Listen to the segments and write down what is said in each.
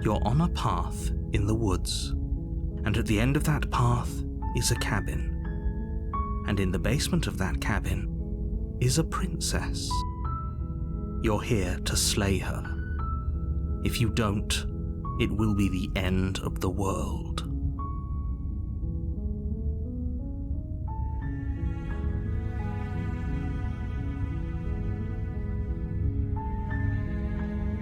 You're on a path in the woods, and at the end of that path is a cabin. And in the basement of that cabin is a princess. You're here to slay her. If you don't, it will be the end of the world.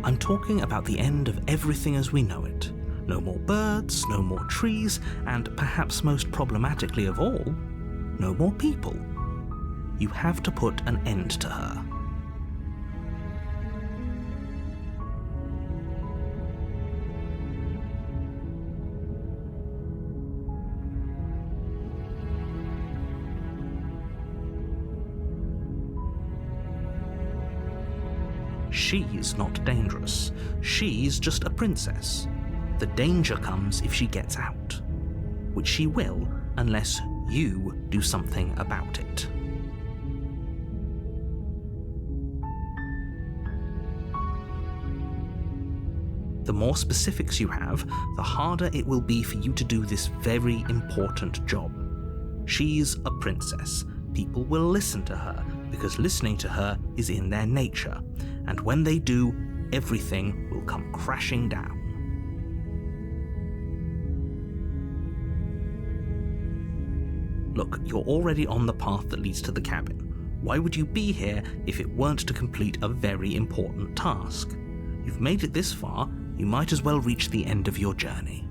I'm talking about the end of everything as we know it. No more birds, no more trees, and perhaps most problematically of all, no more people. You have to put an end to her. She's not dangerous. She's just a princess. The danger comes if she gets out, which she will unless you do something about it. The more specifics you have, the harder it will be for you to do this very important job. She's a princess. People will listen to her because listening to her is in their nature, and when they do, everything will come crashing down. Look, you're already on the path that leads to the cabin. Why would you be here if it weren't to complete a very important task? You've made it this far, you might as well reach the end of your journey.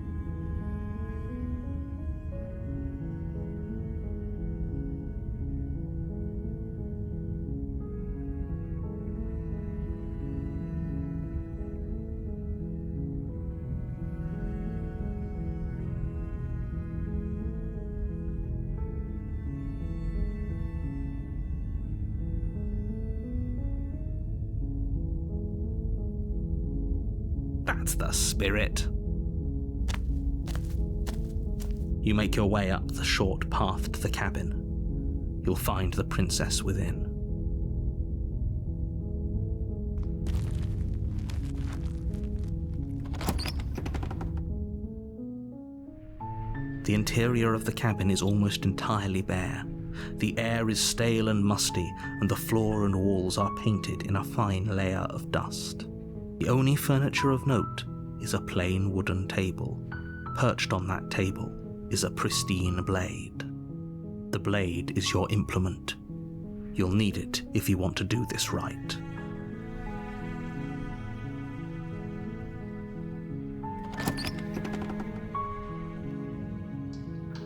That's the spirit. You make your way up the short path to the cabin. You'll find the princess within. The interior of the cabin is almost entirely bare. The air is stale and musty, and the floor and walls are painted in a fine layer of dust. The only furniture of note is a plain wooden table. Perched on that table is a pristine blade. The blade is your implement. You'll need it if you want to do this right.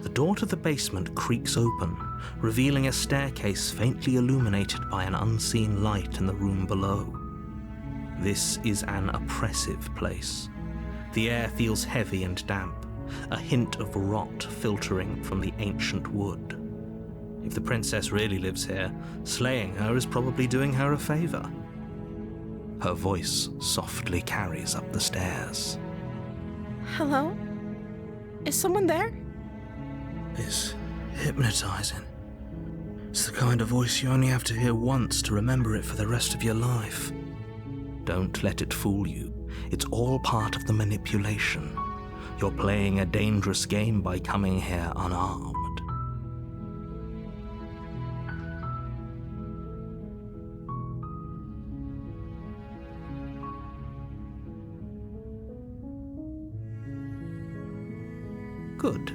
The door to the basement creaks open, revealing a staircase faintly illuminated by an unseen light in the room below. This is an oppressive place. The air feels heavy and damp, a hint of rot filtering from the ancient wood. If the princess really lives here, slaying her is probably doing her a favor. Her voice softly carries up the stairs. Hello? Is someone there? It's hypnotizing. It's the kind of voice you only have to hear once to remember it for the rest of your life. Don't let it fool you. It's all part of the manipulation. You're playing a dangerous game by coming here unarmed. Good.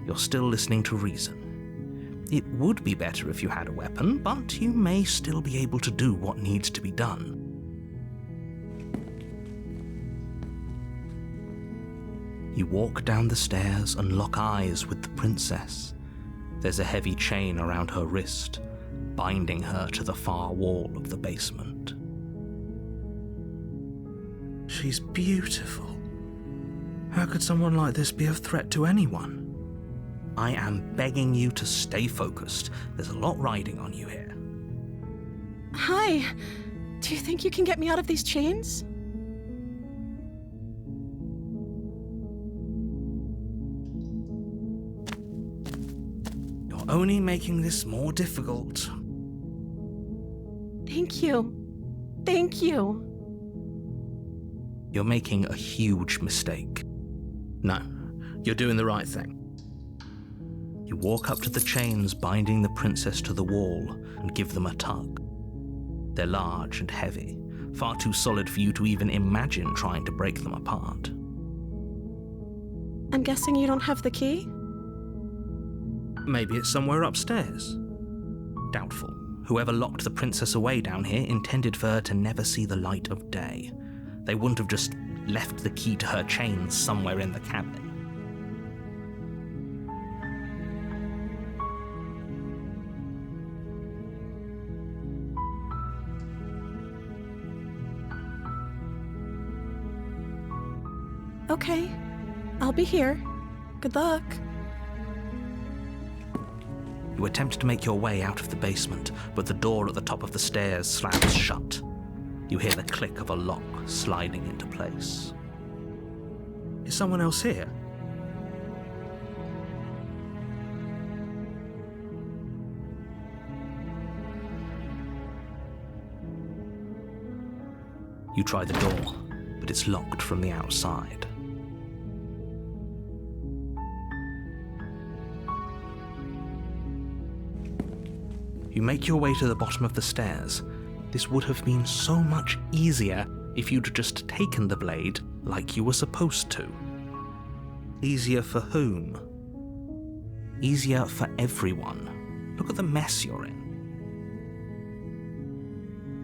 You're still listening to reason. It would be better if you had a weapon, but you may still be able to do what needs to be done. You walk down the stairs and lock eyes with the princess. There's a heavy chain around her wrist, binding her to the far wall of the basement. She's beautiful. How could someone like this be a threat to anyone? I am begging you to stay focused. There's a lot riding on you here. Hi. Do you think you can get me out of these chains? You're only making this more difficult. Thank you. Thank you. You're making a huge mistake. No, you're doing the right thing. You walk up to the chains binding the princess to the wall and give them a tug. They're large and heavy, far too solid for you to even imagine trying to break them apart. I'm guessing you don't have the key? Maybe it's somewhere upstairs. Doubtful. Whoever locked the princess away down here intended for her to never see the light of day. They wouldn't have just left the key to her chains somewhere in the cabin. Okay, I'll be here. Good luck. You attempt to make your way out of the basement, but the door at the top of the stairs slams shut. You hear the click of a lock sliding into place. Is someone else here? You try the door, but it's locked from the outside. You make your way to the bottom of the stairs. This would have been so much easier if you'd just taken the blade like you were supposed to. Easier for whom? Easier for everyone. Look at the mess you're in.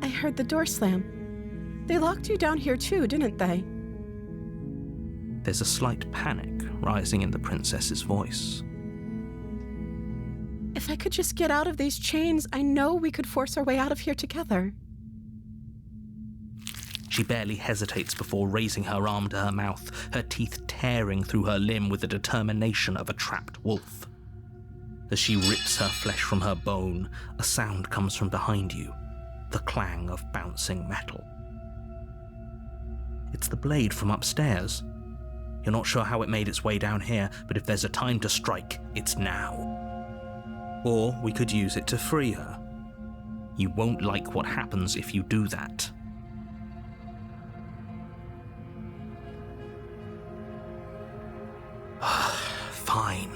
I heard the door slam. They locked you down here too, didn't they? There's a slight panic rising in the princess's voice. If I could just get out of these chains, I know we could force our way out of here together. She barely hesitates before raising her arm to her mouth, her teeth tearing through her limb with the determination of a trapped wolf. As she rips her flesh from her bone, a sound comes from behind you, the clang of bouncing metal. It's the blade from upstairs. You're not sure how it made its way down here, but if there's a time to strike, it's now. Or we could use it to free her. You won't like what happens if you do that. Fine.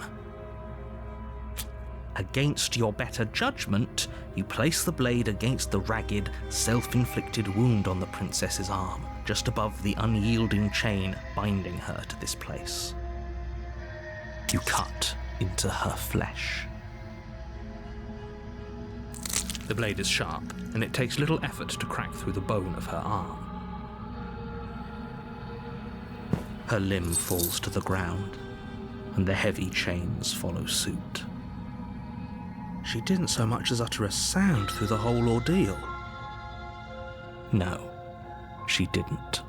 Against your better judgment, you place the blade against the ragged, self-inflicted wound on the princess's arm, just above the unyielding chain binding her to this place. You cut into her flesh. The blade is sharp, and it takes little effort to crack through the bone of her arm. Her limb falls to the ground, and the heavy chains follow suit. She didn't so much as utter a sound through the whole ordeal. No, she didn't.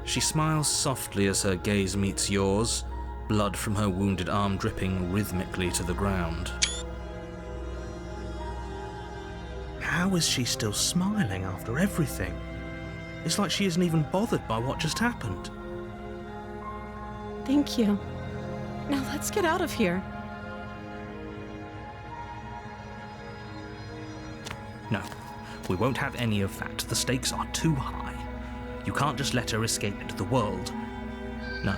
She smiles softly as her gaze meets yours, blood from her wounded arm dripping rhythmically to the ground. How is she still smiling after everything? It's like she isn't even bothered by what just happened. Thank you. Now let's get out of here. No, we won't have any of that. The stakes are too high. You can't just let her escape into the world. No,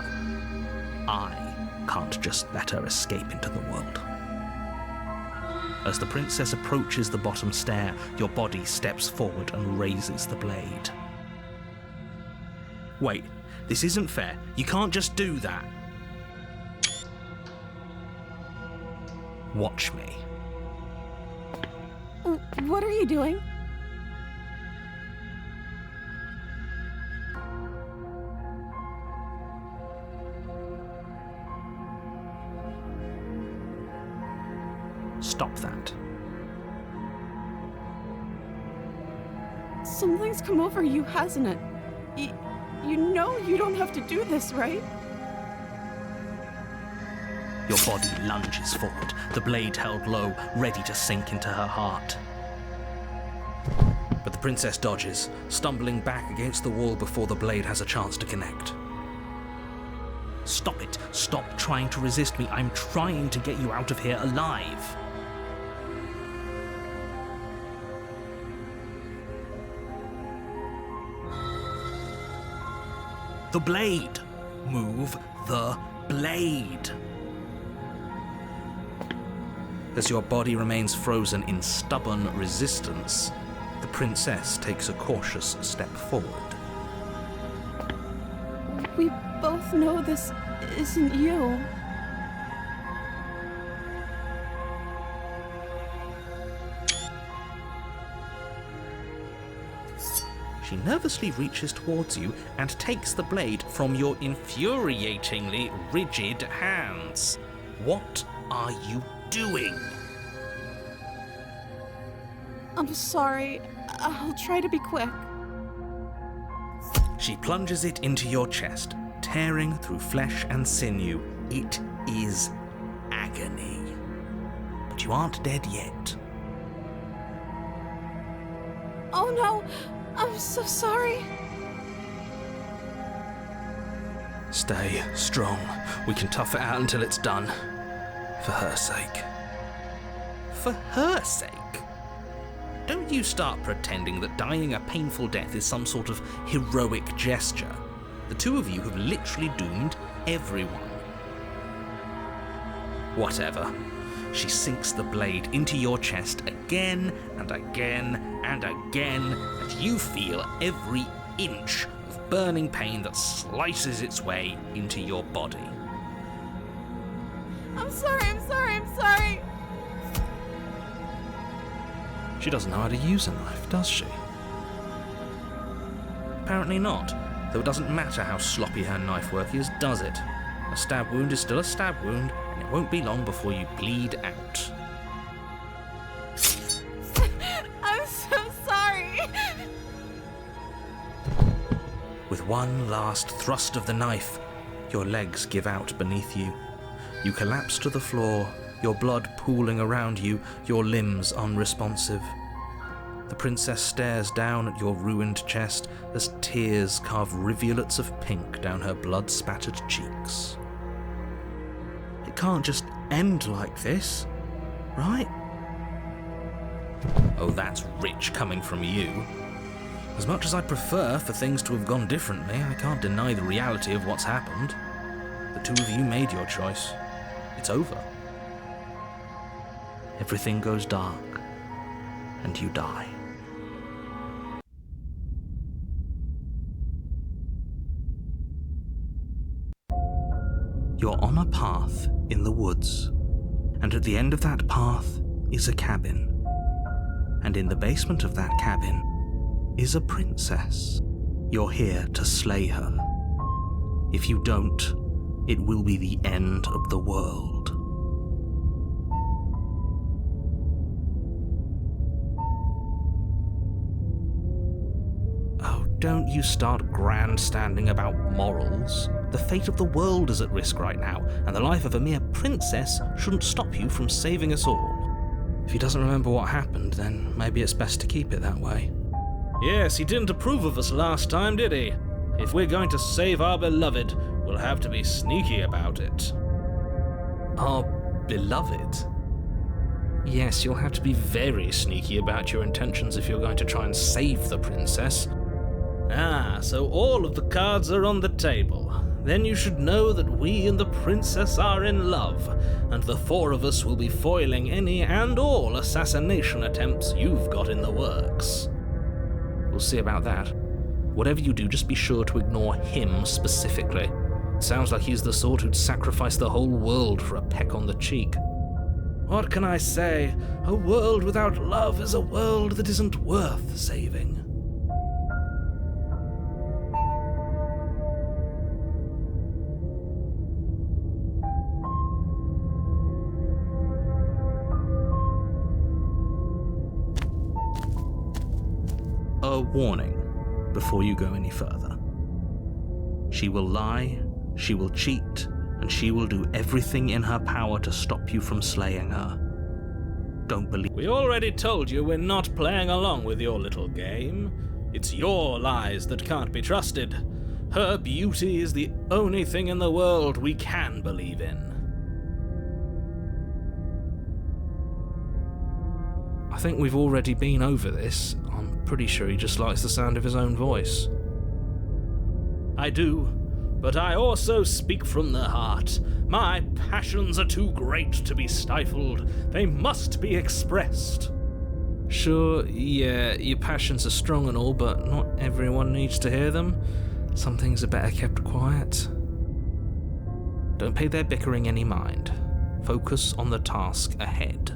I can't just let her escape into the world. As the princess approaches the bottom stair, your body steps forward and raises the blade. Wait, this isn't fair. You can't just do that. Watch me. What are you doing? Stop that. Something's come over you, hasn't it? You know you don't have to do this, right? Your body lunges forward, the blade held low, ready to sink into her heart. But the princess dodges, stumbling back against the wall before the blade has a chance to connect. Stop it. Stop trying to resist me. I'm trying to get you out of here alive. the blade! Move the blade! As your body remains frozen in stubborn resistance, the princess takes a cautious step forward. We both know this isn't you. She nervously reaches towards you and takes the blade from your infuriatingly rigid hands. What are you doing? I'm sorry. I'll try to be quick. She plunges it into your chest, tearing through flesh and sinew. It is agony. But you aren't dead yet. Oh no! I'm so sorry. Stay strong. We can tough it out until it's done. For her sake. For her sake? Don't you start pretending that dying a painful death is some sort of heroic gesture. The two of you have literally doomed everyone. Whatever. She sinks the blade into your chest again and again and again, and you feel every inch of burning pain that slices its way into your body. I'm sorry. She doesn't know how to use a knife, does she? Apparently not, though it doesn't matter how sloppy her knife work is, does it? A stab wound is still a stab wound, and it won't be long before you bleed out. I'm so sorry. With one last thrust of the knife, your legs give out beneath you. You collapse to the floor, your blood pooling around you, your limbs unresponsive. The princess stares down at your ruined chest as tears carve rivulets of pink down her blood-spattered cheeks. It can't just end like this, right? Oh, that's rich coming from you. As much as I'd prefer for things to have gone differently, I can't deny the reality of what's happened. The two of you made your choice. It's over. Everything goes dark, and you die. You're on a path in the woods, and at the end of that path is a cabin. And in the basement of that cabin is a princess. You're here to slay her. If you don't, it will be the end of the world. Don't you start grandstanding about morals. The fate of the world is at risk right now, and the life of a mere princess shouldn't stop you from saving us all. If he doesn't remember what happened, then maybe it's best to keep it that way. Yes, he didn't approve of us last time, did he? If we're going to save our beloved, we'll have to be sneaky about it. Our beloved? Yes, you'll have to be very sneaky about your intentions if you're going to try and save the princess. Ah, so all of the cards are on the table. Then you should know that we and the princess are in love, and the four of us will be foiling any and all assassination attempts you've got in the works. We'll see about that. Whatever you do, just be sure to ignore him specifically. It sounds like he's the sort who'd sacrifice the whole world for a peck on the cheek. What can I say? A world without love is a world that isn't worth saving. A warning before you go any further. She will lie, she will cheat, and she will do everything in her power to stop you from slaying her. Don't believe. We already told you we're not playing along with your little game. It's your lies that can't be trusted. Her beauty is the only thing in the world we can believe in. I think we've already been over this. I'm pretty sure he just likes the sound of his own voice. I do, but I also speak from the heart. My passions are too great to be stifled. They must be expressed. Sure, yeah, your passions are strong and all, but not everyone needs to hear them. Some things are better kept quiet. Don't pay their bickering any mind. Focus on the task ahead.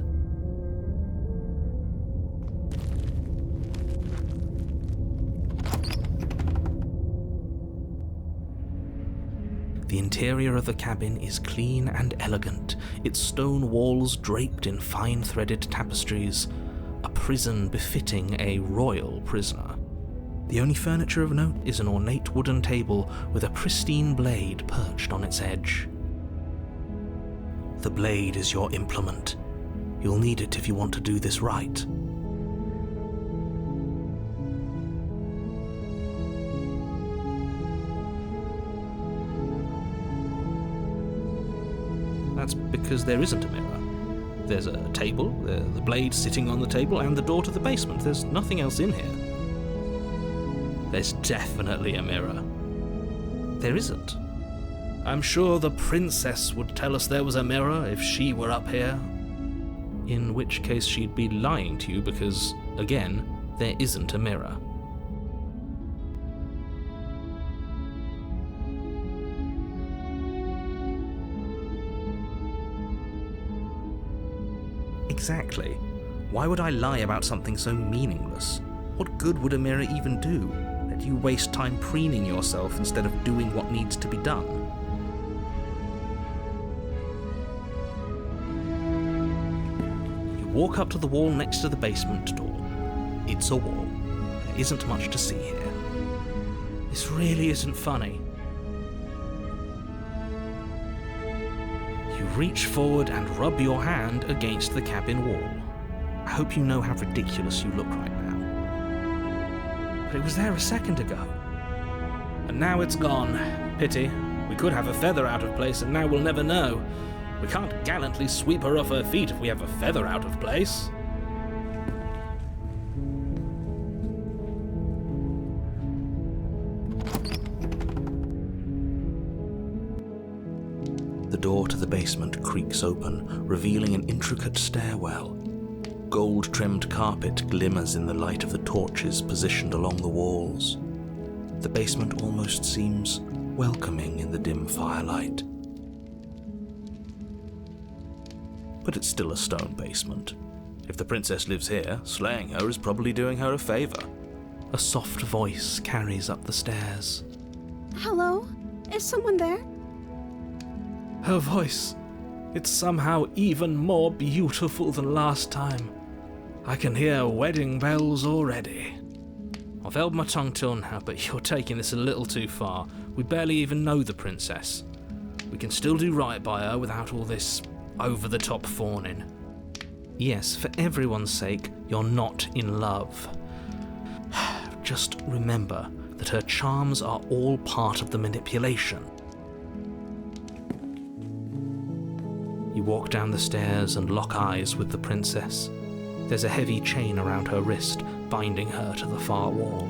The interior of the cabin is clean and elegant, its stone walls draped in fine-threaded tapestries, a prison befitting a royal prisoner. The only furniture of note is an ornate wooden table with a pristine blade perched on its edge. The blade is your implement. You'll need it if you want to do this right. That's because there isn't a mirror. There's a table, the blade sitting on the table, and the door to the basement. There's nothing else in here. There's definitely a mirror. There isn't. I'm sure the princess would tell us there was a mirror if she were up here. In which case she'd be lying to you because, again, there isn't a mirror. Exactly. Why would I lie about something so meaningless? What good would a mirror even do? Let you waste time preening yourself instead of doing what needs to be done. You walk up to the wall next to the basement door. It's a wall. There isn't much to see here. This really isn't funny. You reach forward and rub your hand against the cabin wall. I hope you know how ridiculous you look right now. But it was there a second ago. And now it's gone. Pity. We could have a feather out of place and now we'll never know. We can't gallantly sweep her off her feet if we have a feather out of place. The door to the basement creaks open, revealing an intricate stairwell. Gold-trimmed carpet glimmers in the light of the torches positioned along the walls. The basement almost seems welcoming in the dim firelight. But it's still a stone basement. If the princess lives here, slaying her is probably doing her a favor. A soft voice carries up the stairs. Hello? Is someone there? Her voice. It's somehow even more beautiful than last time. I can hear wedding bells already. I've held my tongue till now, but you're taking this a little too far. We barely even know the princess. We can still do right by her without all this over-the-top fawning. Yes, for everyone's sake, you're not in love. Just remember that her charms are all part of the manipulation. You walk down the stairs and lock eyes with the princess. There's a heavy chain around her wrist, binding her to the far wall.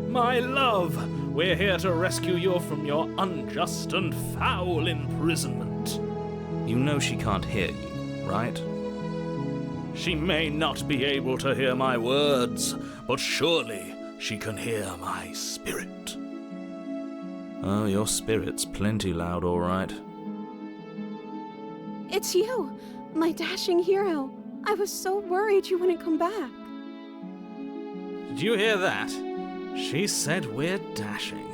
My love, we're here to rescue you from your unjust and foul imprisonment. You know she can't hear you, right? She may not be able to hear my words, but surely she can hear my spirit. Oh, your spirit's plenty loud, all right. It's you, my dashing hero. I was so worried you wouldn't come back. Did you hear that? She said we're dashing.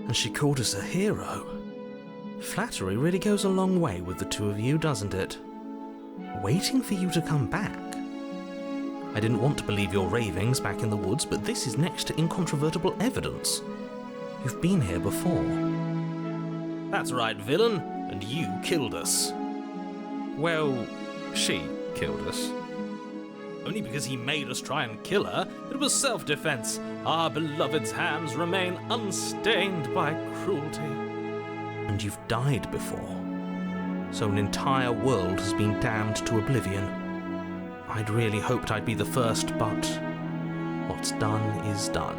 And she called us a hero. Flattery really goes a long way with the two of you, doesn't it? Waiting for you to come back. I didn't want to believe your ravings back in the woods, but this is next to incontrovertible evidence. You've been here before. That's right, villain, and you killed us. Well, she killed us. Only because he made us try and kill her. It was self-defense. Our beloved's hands remain unstained by cruelty. And you've died before. So an entire world has been damned to oblivion. I'd really hoped I'd be the first, but what's done is done.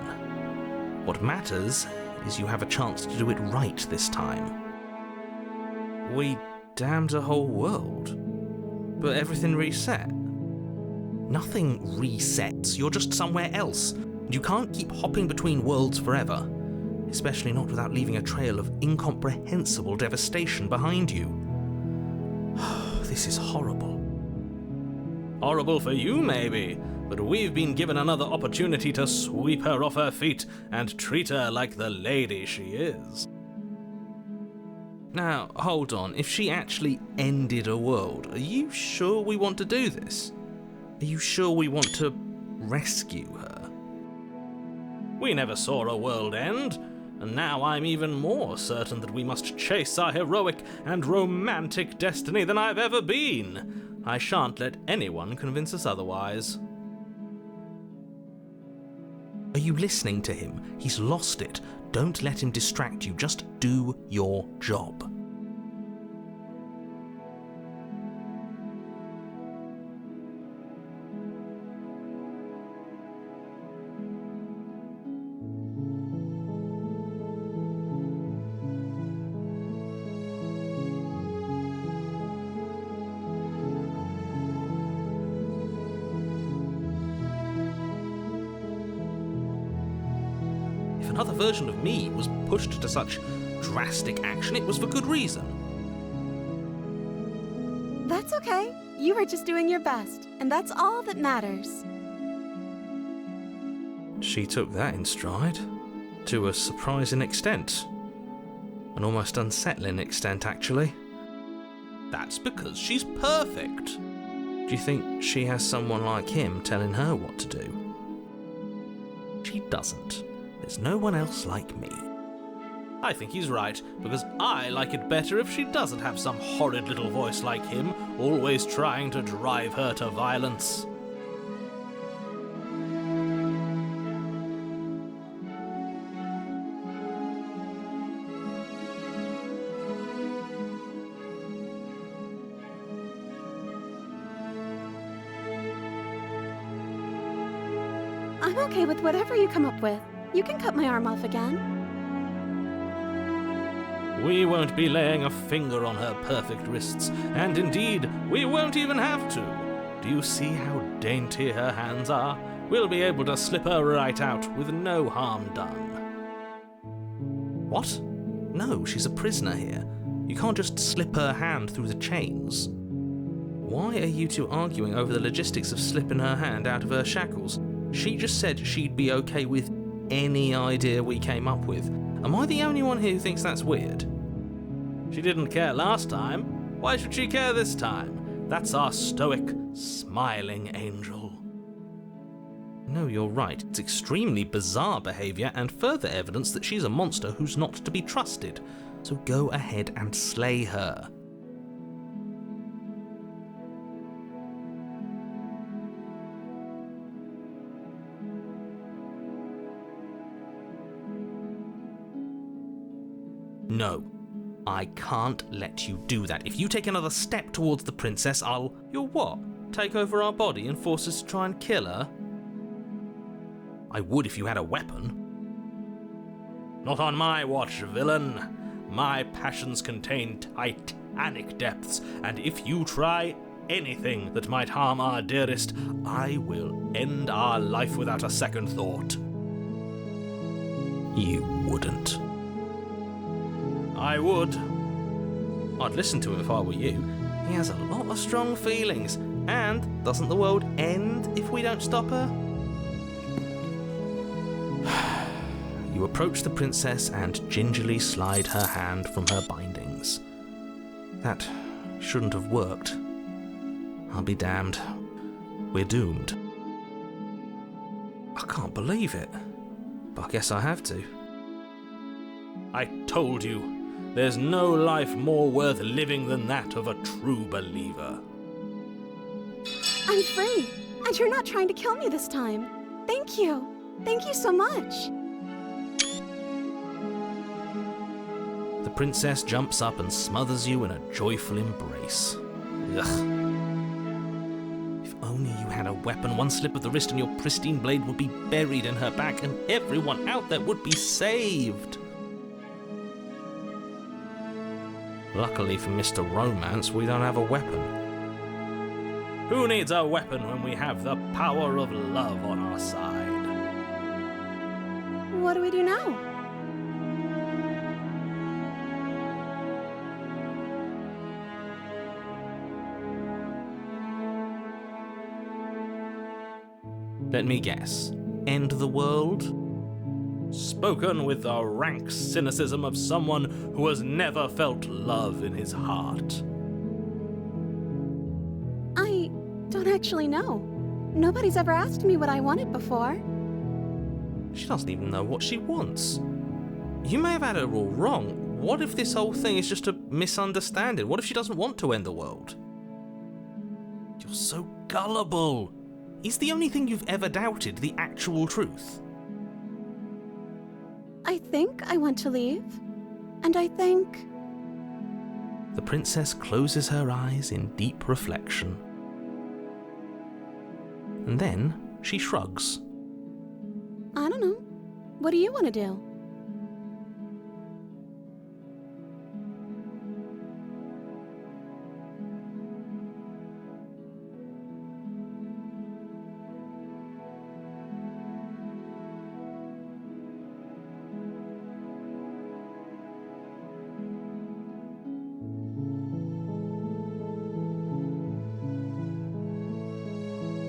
What matters is you have a chance to do it right this time. We damned a whole world, but everything reset. Nothing resets, you're just somewhere else. You can't keep hopping between worlds forever, especially not without leaving a trail of incomprehensible devastation behind you. This is horrible. Horrible for you, maybe, but we've been given another opportunity to sweep her off her feet and treat her like the lady she is. Now, hold on, if she actually ended a world, are you sure we want to do this? Are you sure we want to rescue her? We never saw a world end, and now I'm even more certain that we must chase our heroic and romantic destiny than I've ever been. I shan't let anyone convince us otherwise. Are you listening to him? He's lost it. Don't let him distract you. Just do your job. Another version of me was pushed to such drastic action, it was for good reason. That's okay. You were just doing your best, and that's all that matters. She took that in stride, to a surprising extent. An almost unsettling extent, actually. That's because she's perfect. Do you think she has someone like him telling her what to do? She doesn't. There's no one else like me. I think he's right, because I like it better if she doesn't have some horrid little voice like him, always trying to drive her to violence. I'm okay with whatever you come up with. You can cut my arm off again. We won't be laying a finger on her perfect wrists, and indeed, we won't even have to. Do you see how dainty her hands are? We'll be able to slip her right out with no harm done. What? No, she's a prisoner here. You can't just slip her hand through the chains. Why are you two arguing over the logistics of slipping her hand out of her shackles? She just said she'd be okay with any idea we came up with. Am I the only one here who thinks that's weird? She didn't care last time. Why should she care this time? That's our stoic, smiling angel. No, you're right. It's extremely bizarre behaviour and further evidence that she's a monster who's not to be trusted. So go ahead and slay her. No, I can't let you do that. If you take another step towards the princess, You'll what? Take over our body and force us to try and kill her? I would if you had a weapon. Not on my watch, villain. My passions contain titanic depths, and if you try anything that might harm our dearest, I will end our life without a second thought. You wouldn't. I would. I'd listen to him if I were you. He has a lot of strong feelings. And doesn't the world end if we don't stop her? You approach the princess and gingerly slide her hand from her bindings. That shouldn't have worked. I'll be damned. We're doomed. I can't believe it. But I guess I have to. I told you. There's no life more worth living than that of a true believer. I'm free, and you're not trying to kill me this time. Thank you. Thank you so much. The princess jumps up and smothers you in a joyful embrace. Ugh. If only you had a weapon, one slip of the wrist and your pristine blade would be buried in her back and everyone out there would be saved. Luckily for Mr. Romance, we don't have a weapon. Who needs a weapon when we have the power of love on our side? What do we do now? Let me guess. End the world? Spoken with the rank cynicism of someone who has never felt love in his heart. I don't actually know. Nobody's ever asked me what I wanted before. She doesn't even know what she wants. You may have had her all wrong. What if this whole thing is just a misunderstanding? What if she doesn't want to end the world? You're so gullible. Is the only thing you've ever doubted the actual truth? I think I want to leave. And I think... The princess closes her eyes in deep reflection. And then she shrugs. I don't know. What do you want to do?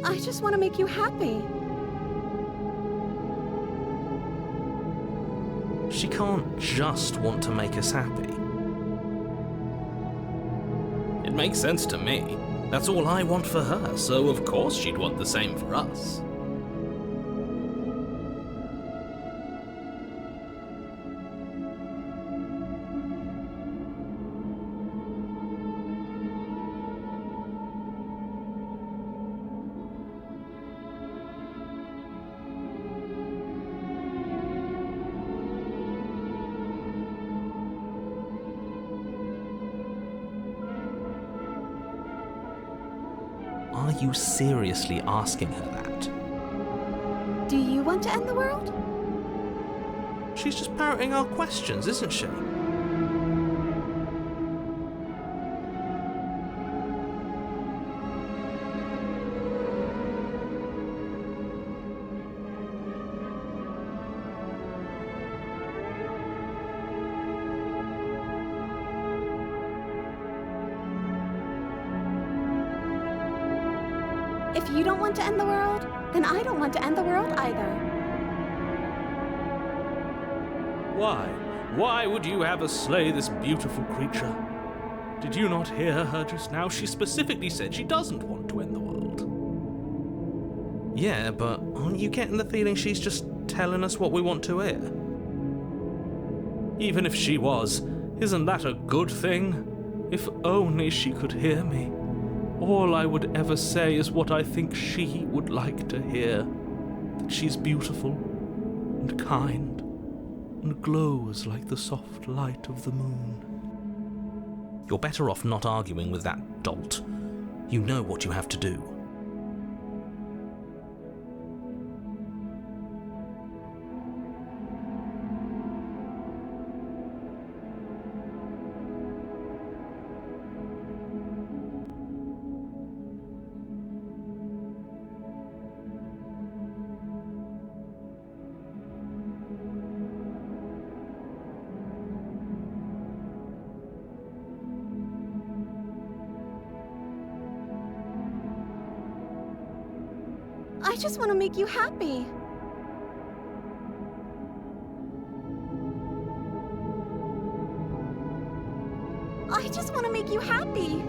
I just want to make you happy. She can't just want to make us happy. It makes sense to me. That's all I want for her, so of course she'd want the same for us. Are you seriously asking her that? Do you want to end the world? She's just parroting our questions, isn't she? If you don't want to end the world, then I don't want to end the world either. Why? Why would you have us slay this beautiful creature? Did you not hear her just now? She specifically said she doesn't want to end the world. Yeah, but aren't you getting the feeling she's just telling us what we want to hear? Even if she was, isn't that a good thing? If only she could hear me. All I would ever say is what I think she would like to hear. That she's beautiful and kind and glows like the soft light of the moon. You're better off not arguing with that dolt. You know what you have to do. I just want to make you happy. I just want to make you happy.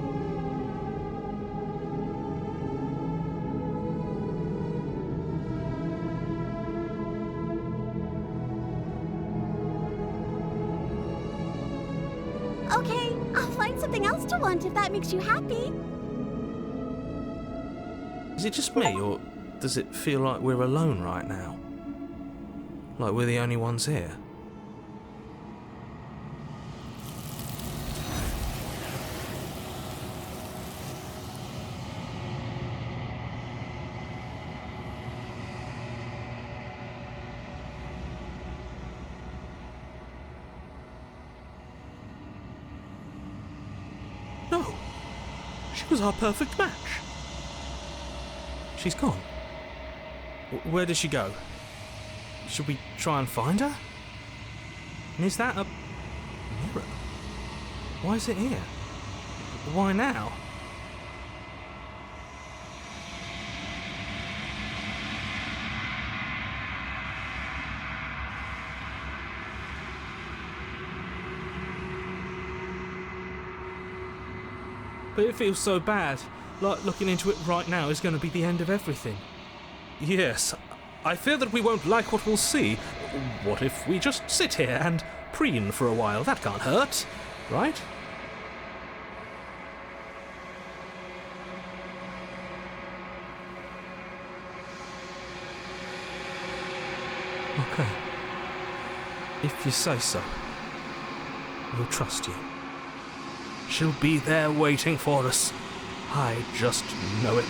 Okay, I'll find something else to want if that makes you happy. Is it just me, or does it feel like we're alone right now? Like we're the only ones here? was our perfect match. She's gone. Where did she go? Should we try and find her? And is that a mirror? Why is it here? Why now? But it feels so bad, like looking into it right now is going to be the end of everything. Yes, I fear that we won't like what we'll see. What if we just sit here and preen for a while? That can't hurt, right? Okay. If you say so, we'll trust you. She'll be there waiting for us. I just know it.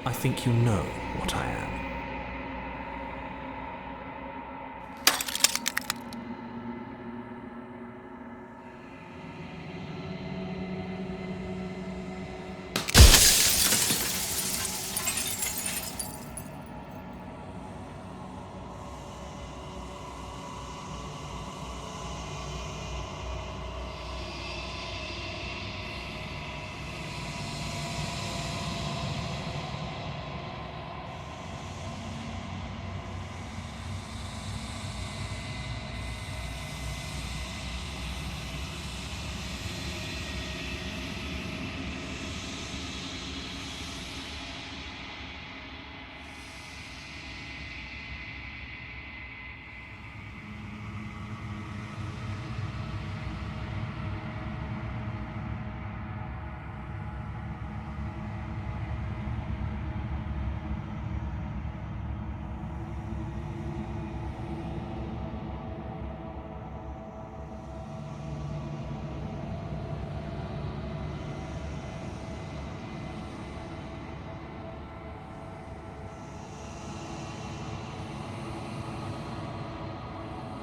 I think you know what I am.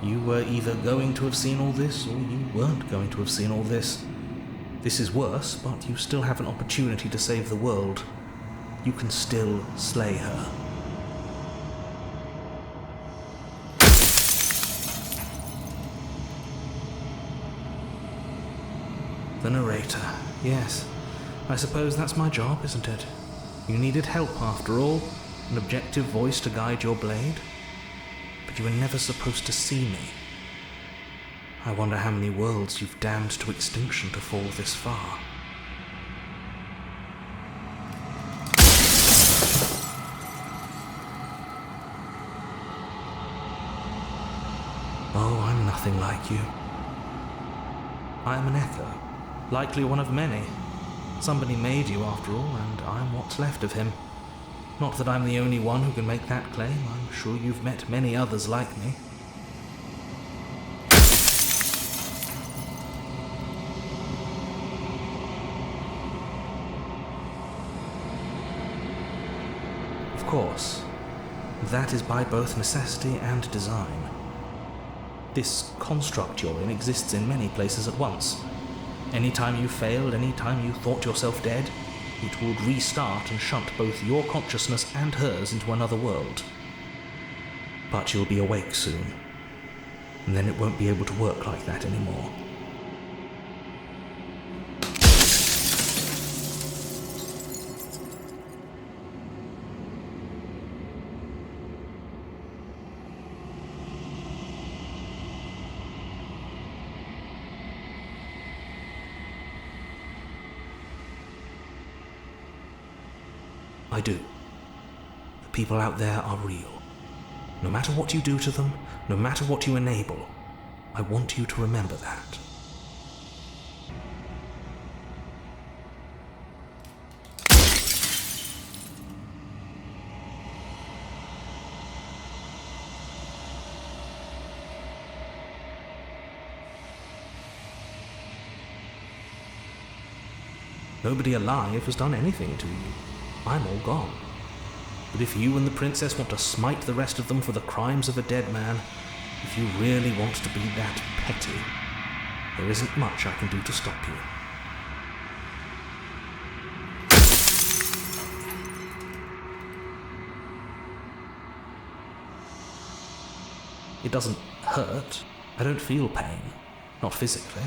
You were either going to have seen all this, or you weren't going to have seen all this. This is worse, but you still have an opportunity to save the world. You can still slay her. The narrator. Yes. I suppose that's my job, isn't it? You needed help after all, an objective voice to guide your blade. But you were never supposed to see me. I wonder how many worlds you've damned to extinction to fall this far. Oh, I'm nothing like you. I am an echo, likely one of many. Somebody made you after all, and I'm what's left of him. Not that I'm the only one who can make that claim. I'm sure you've met many others like me. Of course, that is by both necessity and design. This construct you're in exists in many places at once. Any time you failed, any time you thought yourself dead, it would restart and shunt both your consciousness and hers into another world. But you'll be awake soon, and then it won't be able to work like that anymore. I do. The people out there are real. No matter what you do to them, no matter what you enable, I want you to remember that. Nobody alive has done anything to you. I'm all gone. But if you and the princess want to smite the rest of them for the crimes of a dead man, if you really want to be that petty, there isn't much I can do to stop you. It doesn't hurt. I don't feel pain. Not physically.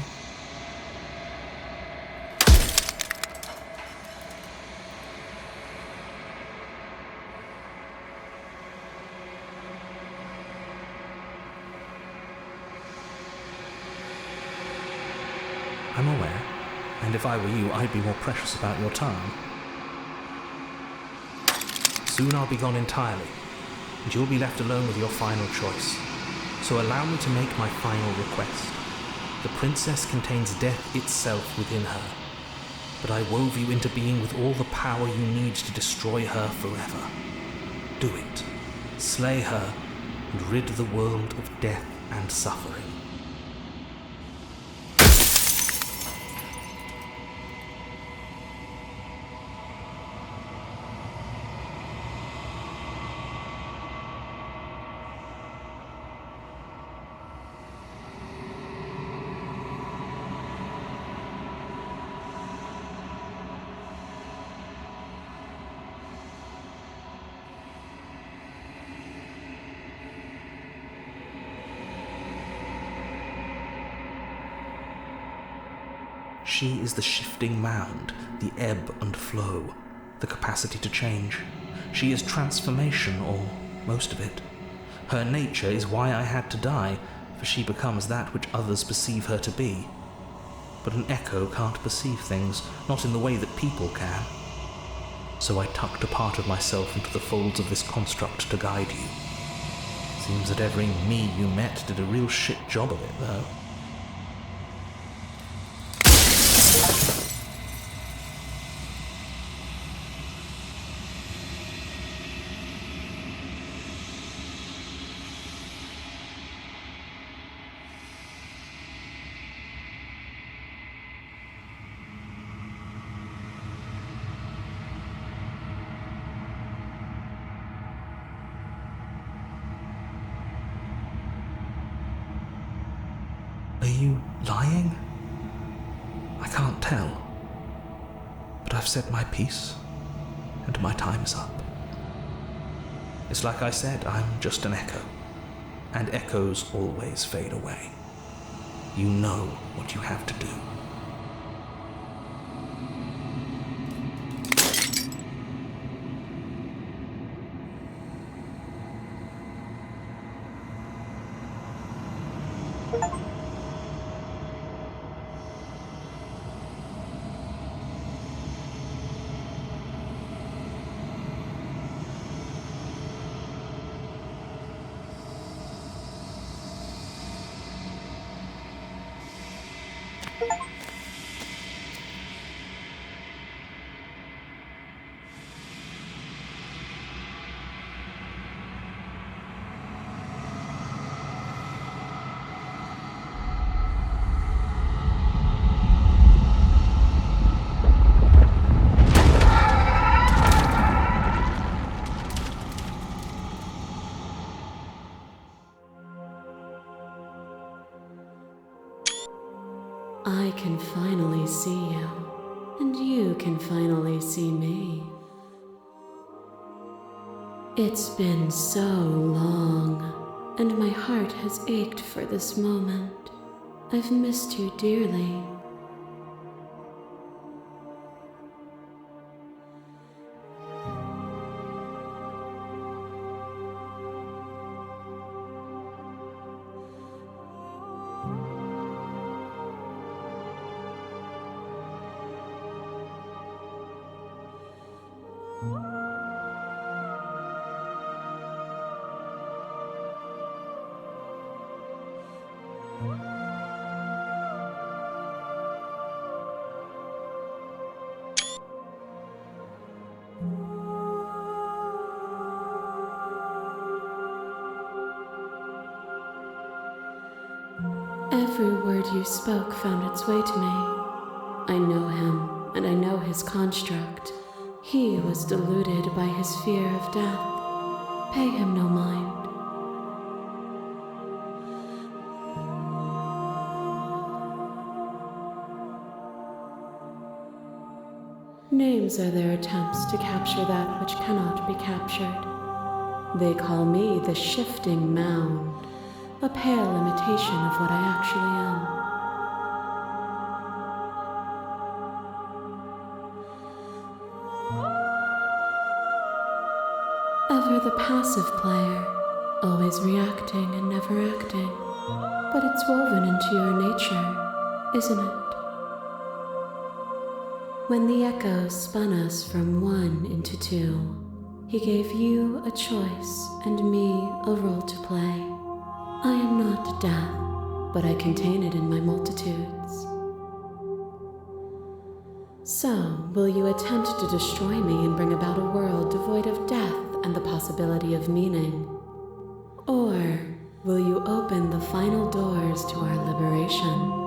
I'm aware, and if I were you, I'd be more precious about your time. Soon I'll be gone entirely, and you'll be left alone with your final choice. So allow me to make my final request. The princess contains death itself within her, but I wove you into being with all the power you need to destroy her forever. Do it. Slay her, and rid the world of death and suffering. She is the shifting mound, the ebb and flow, the capacity to change. She is transformation, or most of it. Her nature is why I had to die, for she becomes that which others perceive her to be. But an echo can't perceive things, not in the way that people can. So I tucked a part of myself into the folds of this construct to guide you. Seems that every me you met did a real shit job of it, though. Are you lying? I can't tell. But I've said my piece, and my time's up. It's like I said, I'm just an echo, and echoes always fade away. You know what you have to do. I can finally see you, and you can finally see me. It's been so long, and my heart has ached for this moment. I've missed you dearly. Every word you spoke found its way to me. I know him, and I know his construct. He was deluded by his fear of death. Pay him no mind. Names are their attempts to capture that which cannot be captured. They call me the Shifting Mound, a pale imitation of what I actually am. Ever the passive player, always reacting and never acting. But it's woven into your nature, isn't it? When the echo spun us from one into two, he gave you a choice and me a role to play. I am not death, but I contain it in my multitudes. So, will you attempt to destroy me and bring about a world devoid of death and the possibility of meaning? Or will you open the final doors to our liberation?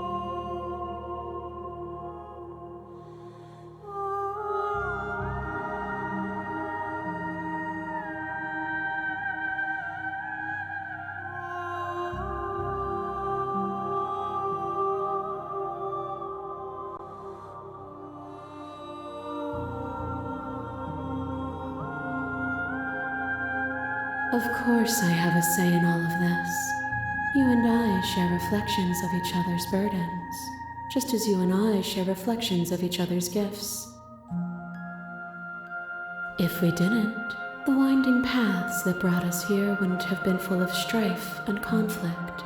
Of course I have a say in all of this. You and I share reflections of each other's burdens, just as you and I share reflections of each other's gifts. If we didn't, the winding paths that brought us here wouldn't have been full of strife and conflict.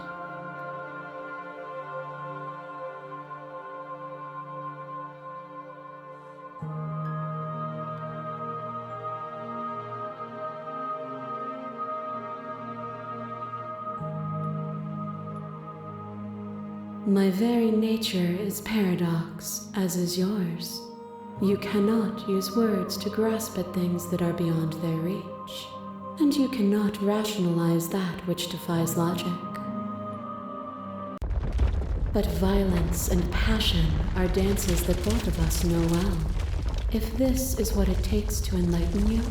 My very nature is paradox, as is yours. You cannot use words to grasp at things that are beyond their reach, and you cannot rationalize that which defies logic. But violence and passion are dances that both of us know well. If this is what it takes to enlighten you,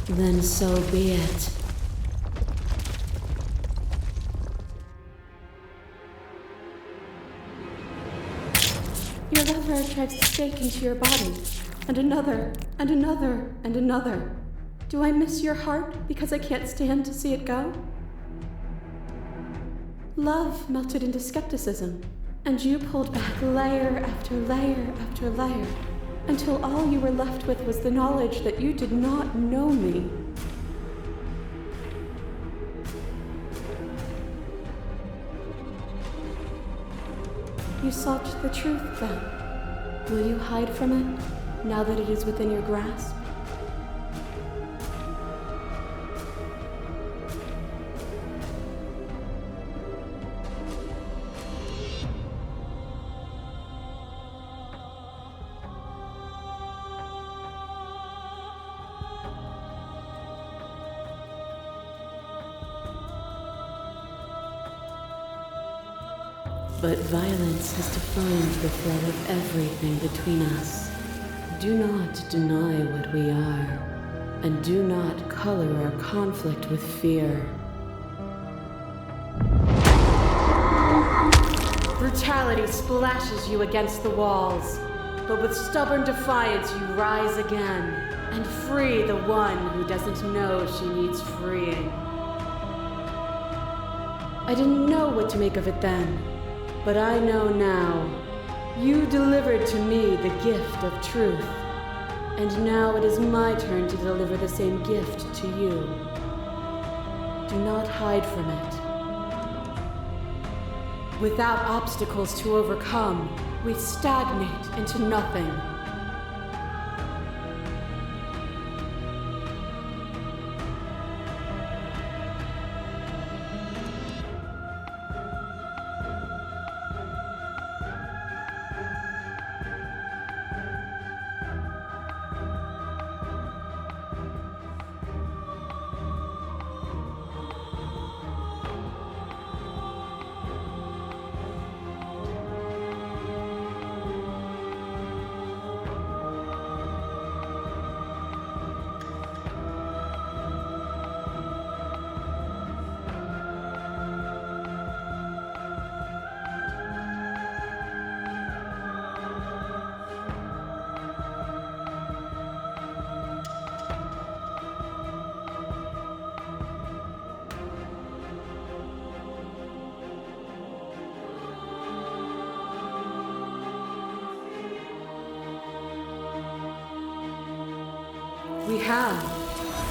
then so be it. Your lever drives a stake into your body, and another, and another, and another. Do I miss your heart because I can't stand to see it go? Love melted into skepticism, and you pulled back layer after layer after layer, until all you were left with was the knowledge that you did not know me. You sought the truth, then. Will you hide from it, now that it is within your grasp? But violence has defined the flow of everything between us. Do not deny what we are, and do not color our conflict with fear. Brutality splashes you against the walls, but with stubborn defiance you rise again, and free the one who doesn't know she needs freeing. I didn't know what to make of it then. But I know now. You delivered to me the gift of truth, and now it is my turn to deliver the same gift to you. Do not hide from it. Without obstacles to overcome, we stagnate into nothing. have.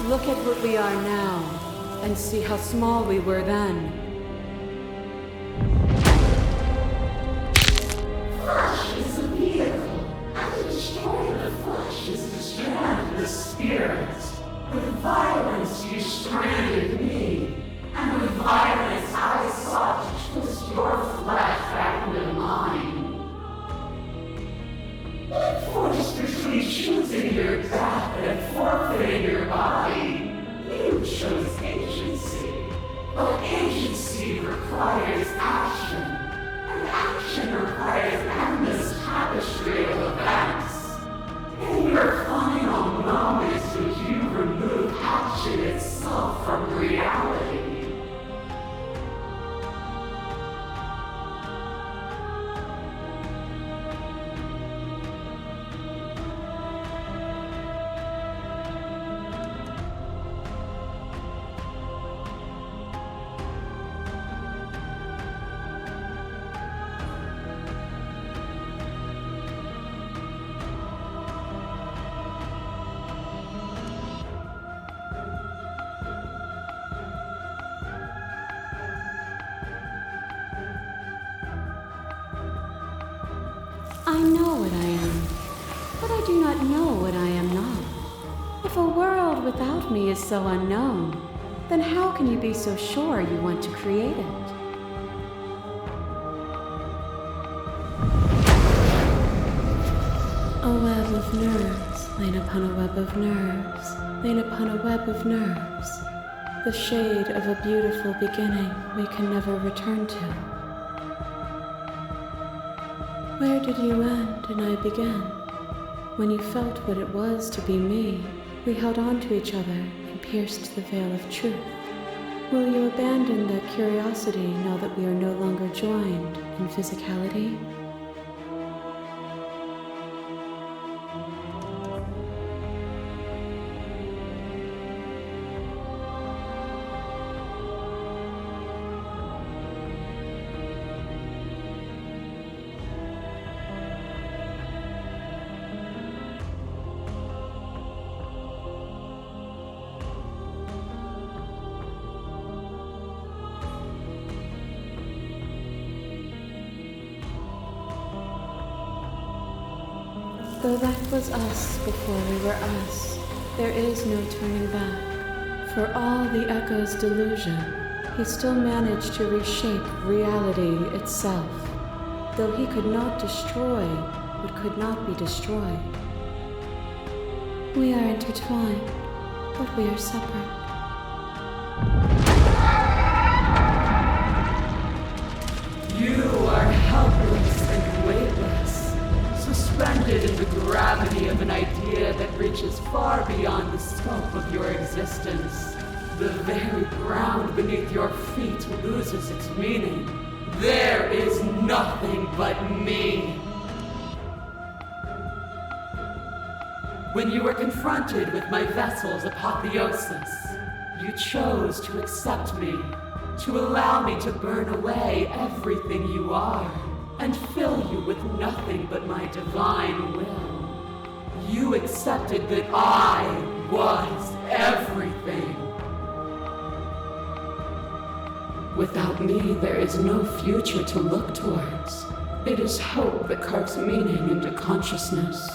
Look at what we are now, and see how small we were then. Flesh is a vehicle, and to destroy the flesh is to strand the spirit. With violence you stranded me, and with violence I sought to twist your flesh back into mine. Forced between choosing your death and forfeiting your body, you chose agency. But agency requires action, and action requires endless tapestry of events. In your final moments would you remove action itself from reality? I know what I am, but I do not know what I am not. If a world without me is so unknown, then how can you be so sure you want to create it? A web of nerves, lain upon a web of nerves, lain upon a web of nerves. The shade of a beautiful beginning we can never return to. Where did you end and I begin? When you felt what it was to be me, we held on to each other and pierced the veil of truth. Will you abandon that curiosity now that we are no longer joined in physicality? Though that was us before we were us, there is no turning back. For all the echo's delusion, he still managed to reshape reality itself. Though he could not destroy what could not be destroyed. We are intertwined, but we are separate. You are helpless and weightless, suspended in the gravity of an idea that reaches far beyond the scope of your existence. The very ground beneath your feet loses its meaning. There is nothing but me. When you were confronted with my vessel's apotheosis, you chose to accept me, to allow me to burn away everything you are, and fill you with nothing but my divine will. You accepted that I was everything. Without me, there is no future to look towards. It is hope that carves meaning into consciousness.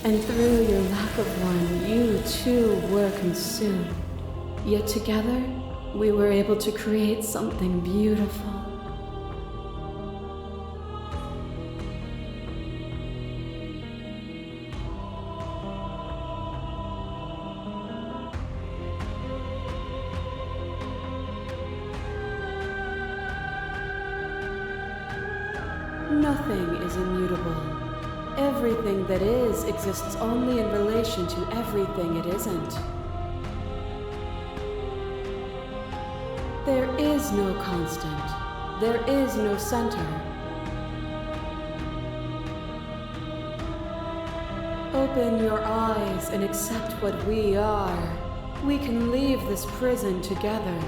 And through your lack of one, you too were consumed. Yet together, we were able to create something beautiful. Nothing is immutable. Everything that is exists only in relation to everything it isn't. There is no constant. There is no center. Open your eyes and accept what we are. We can leave this prison together.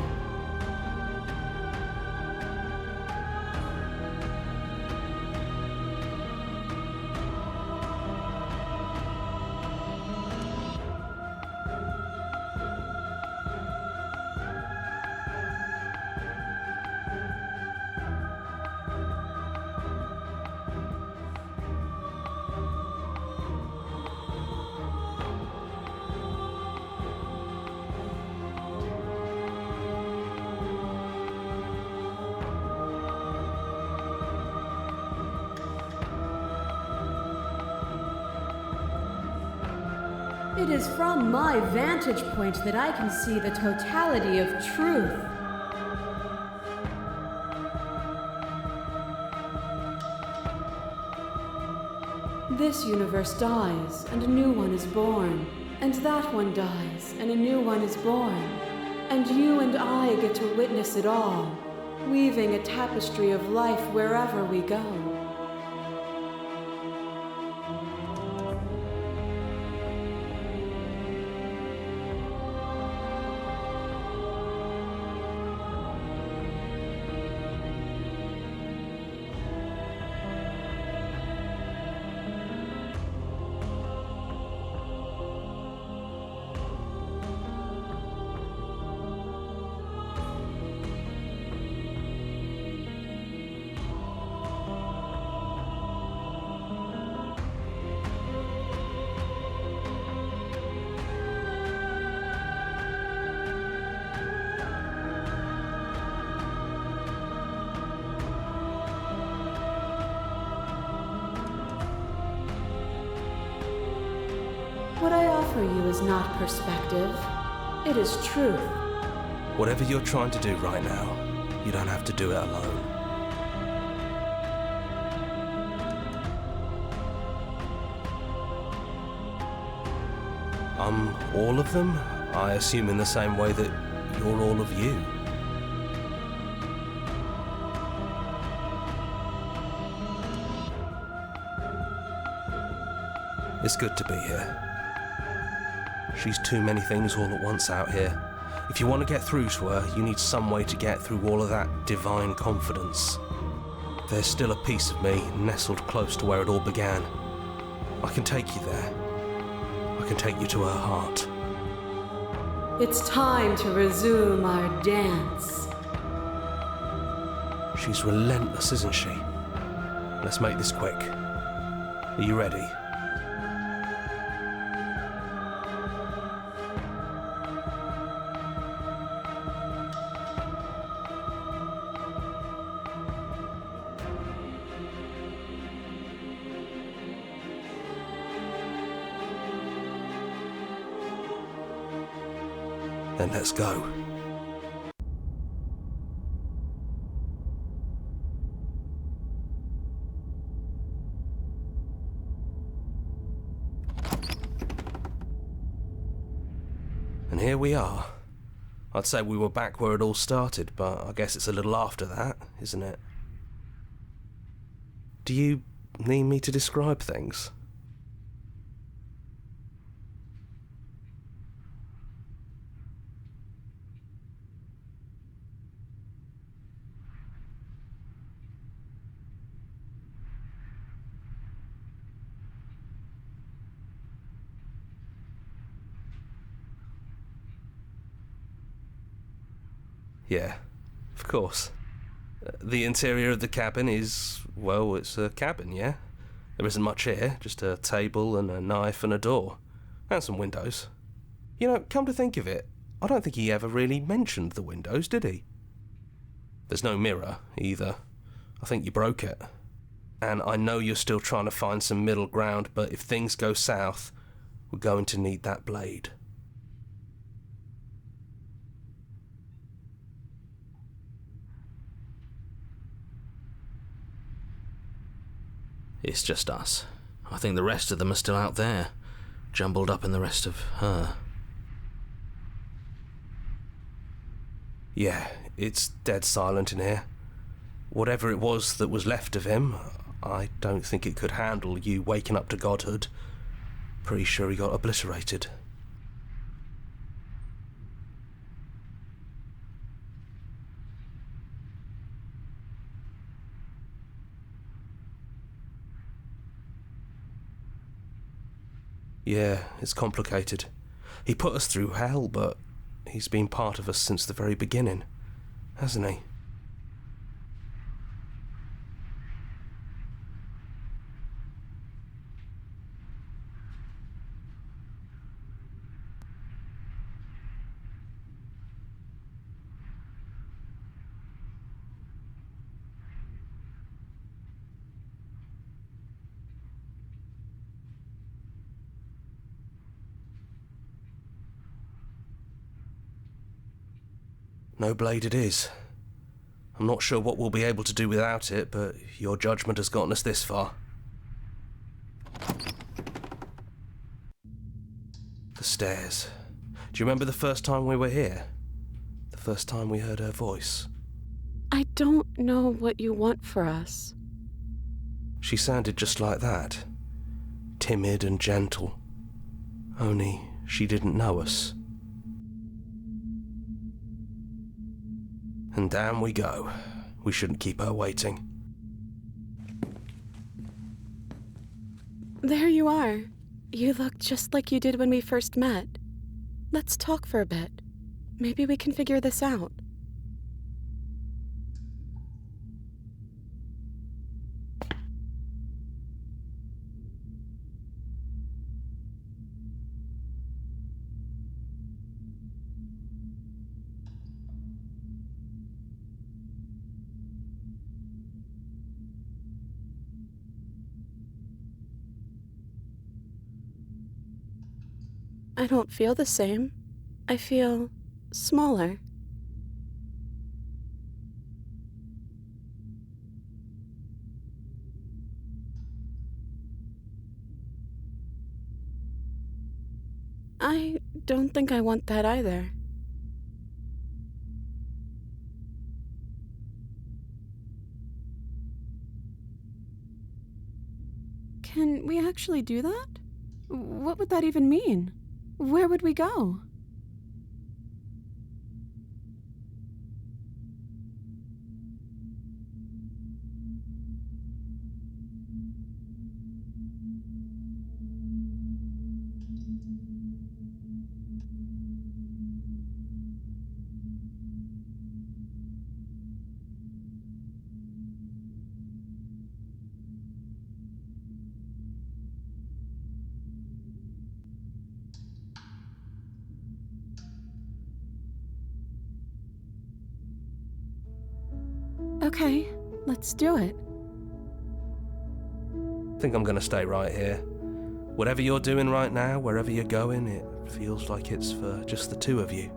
It is from my vantage point that I can see the totality of truth. This universe dies, and a new one is born. And that one dies, and a new one is born. And you and I get to witness it all, weaving a tapestry of life wherever we go. What I offer you is not perspective. It is truth. Whatever you're trying to do right now, you don't have to do it alone. I'm all of them, I assume in the same way that you're all of you. It's good to be here. She's too many things all at once out here. If you want to get through to her, you need some way to get through all of that divine confidence. There's still a piece of me nestled close to where it all began. I can take you there. I can take you to her heart. It's time to resume our dance. She's relentless, isn't she? Let's make this quick. Are you ready? Then let's go. And here we are. I'd say we were back where it all started, but I guess it's a little after that, isn't it? Do you need me to describe things? Yeah, of course. The interior of the cabin is, well, it's a cabin, yeah? There isn't much here, just a table and a knife and a door. And some windows. You know, come to think of it, I don't think he ever really mentioned the windows, did he? There's no mirror, either. I think you broke it. And I know you're still trying to find some middle ground, but if things go south, we're going to need that blade. It's just us. I think the rest of them are still out there, jumbled up in the rest of her. Yeah, it's dead silent in here. Whatever it was that was left of him, I don't think it could handle you waking up to godhood. Pretty sure he got obliterated. Yeah, it's complicated. He put us through hell, but he's been part of us since the very beginning, hasn't he? No blade it is. I'm not sure what we'll be able to do without it, but your judgment has gotten us this far. The stairs. Do you remember the first time we were here? The first time we heard her voice? I don't know what you want for us. She sounded just like that. Timid and gentle. Only she didn't know us. And down we go. We shouldn't keep her waiting. There you are. You look just like you did when we first met. Let's talk for a bit. Maybe we can figure this out. I don't feel the same. I feel smaller. I don't think I want that either. Can we actually do that? What would that even mean? Where would we go? Okay, let's do it. I think I'm gonna stay right here. Whatever you're doing right now, wherever you're going, it feels like it's for just the two of you.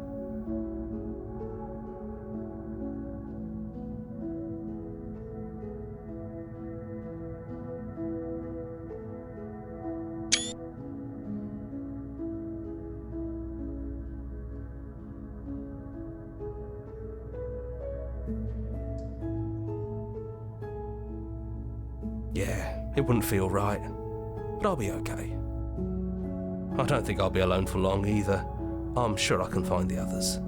Yeah, it wouldn't feel right, but I'll be okay. I don't think I'll be alone for long either. I'm sure I can find the others.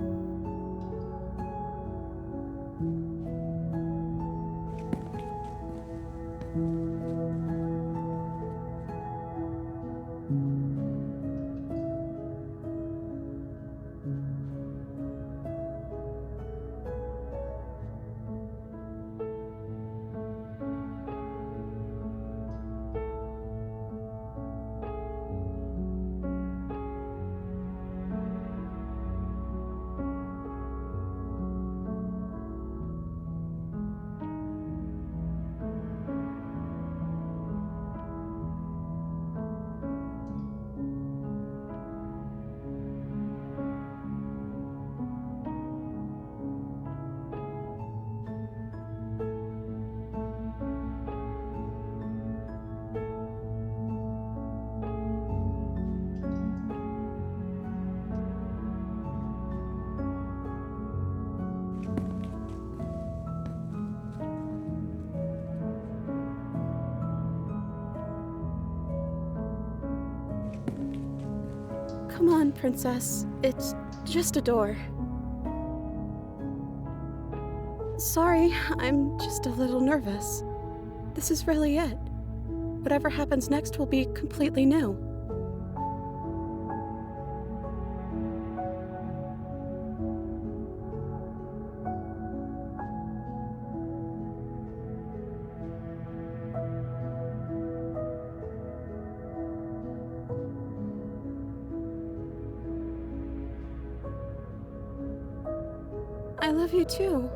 on, Princess. It's just a door. Sorry, I'm just a little nervous. This is really it. Whatever happens next will be completely new. I love you too.